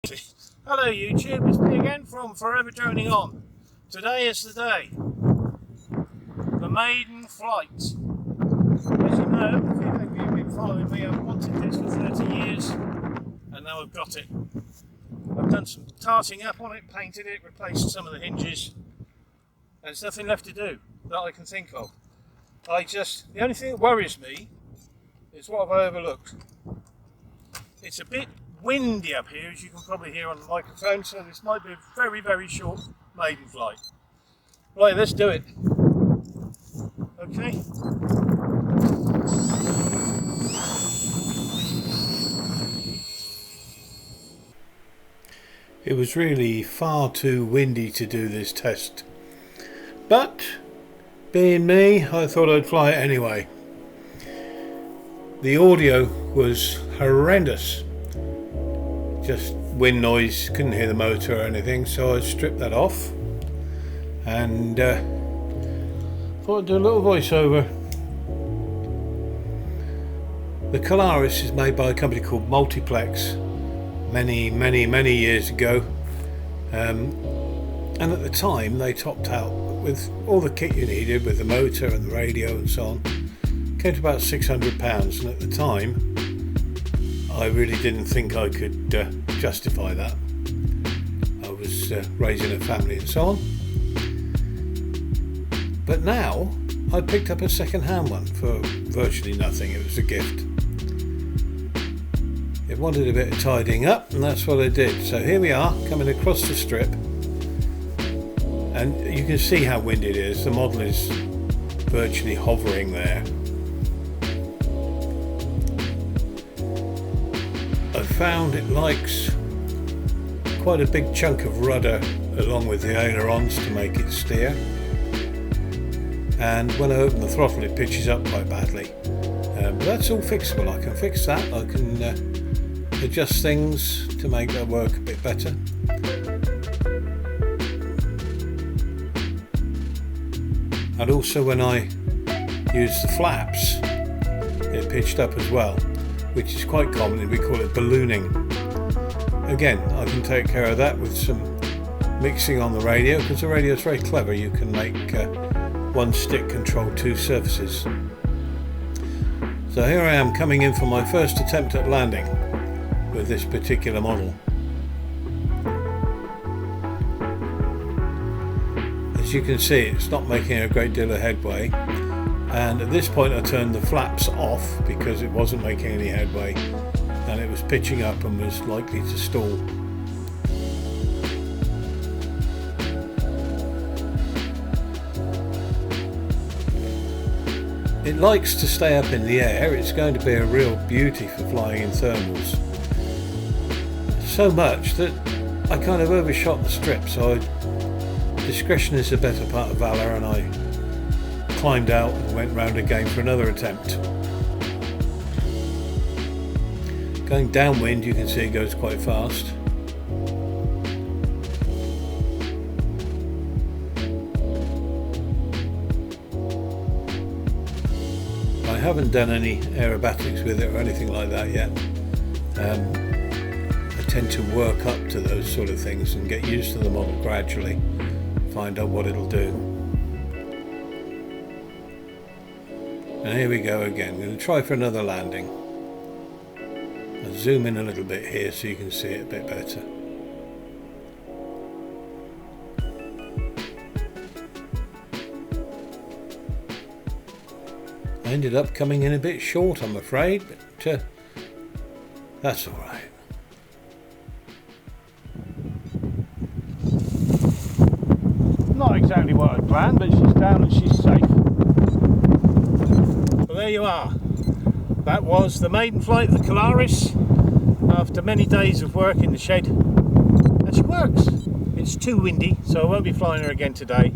Hello YouTube, it's me again from Forever Droning On. Today is the day. The maiden flight. As you know, if you've been following me, I've wanted this for 30 years and now I've got it. I've done some tarting up on it, painted it, replaced some of the hinges, and there's nothing left to do that I can think of. The only thing that worries me is what have I overlooked. It's a bit windy up here, as you can probably hear on the microphone, so this might be a very, very short maiden flight. Right, let's do it. Okay. It was really far too windy to do this test, but being me, I thought I'd fly it anyway. The audio was horrendous. Just wind noise, couldn't hear the motor or anything, so I stripped that off and thought I'd do a little voiceover. The Cularis is made by a company called Multiplex many years ago, and at the time they topped out with all the kit you needed, with the motor and the radio and so on. Came to about £600, and at the time I really didn't think I could justify that. I was raising a family and so on. But now I picked up a second-hand one for virtually nothing. It was a gift. It wanted a bit of tidying up, and that's what I did. So here we are, coming across the strip, and you can see how windy it is. The model is virtually hovering there. I found it likes quite a big chunk of rudder along with the ailerons to make it steer, and when I open the throttle it pitches up quite badly, but that's all fixable. I can fix that. I can adjust things to make that work a bit better. And also when I use the flaps it pitched up as well, which is quite common. We call it ballooning. Again, I can take care of that with some mixing on the radio, because the radio is very clever. You can make one stick control two surfaces. So here I am coming in for my first attempt at landing with this particular model. As you can see, it's not making a great deal of headway. And at this point I turned the flaps off because it wasn't making any headway and it was pitching up and was likely to stall. It likes to stay up in the air. It's going to be a real beauty for flying in thermals. So much that I kind of overshot the strip, so discretion is the better part of valour, and I climbed out and went round again for another attempt. Going downwind, you can see it goes quite fast. I haven't done any aerobatics with it or anything like that yet. I tend to work up to those sort of things and get used to the model gradually, find out what it'll do. And here we go again. I'm going to try for another landing. I'll zoom in a little bit here so you can see it a bit better. I ended up coming in a bit short, I'm afraid, but that's alright. Not exactly what I'd planned, but she's down and she's safe. Well, there you are. That was the maiden flight of the Cularis after many days of work in the shed. And she works. It's too windy, so I won't be flying her again today.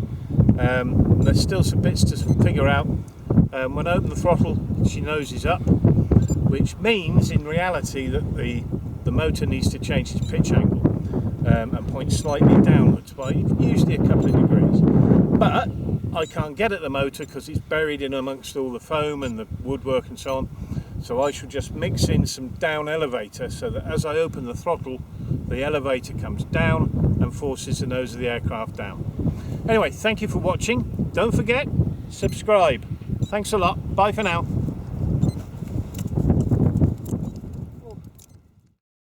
There's still some bits to figure out. When I open the throttle, she noses up, which means in reality that the motor needs to change its pitch angle and point slightly downwards by usually a couple of degrees. But I can't get at the motor because it's buried in amongst all the foam and the woodwork and so on. So I should just mix in some down elevator so that as I open the throttle, the elevator comes down and forces the nose of the aircraft down. Anyway, thank you for watching. Don't forget, subscribe. Thanks a lot. Bye for now.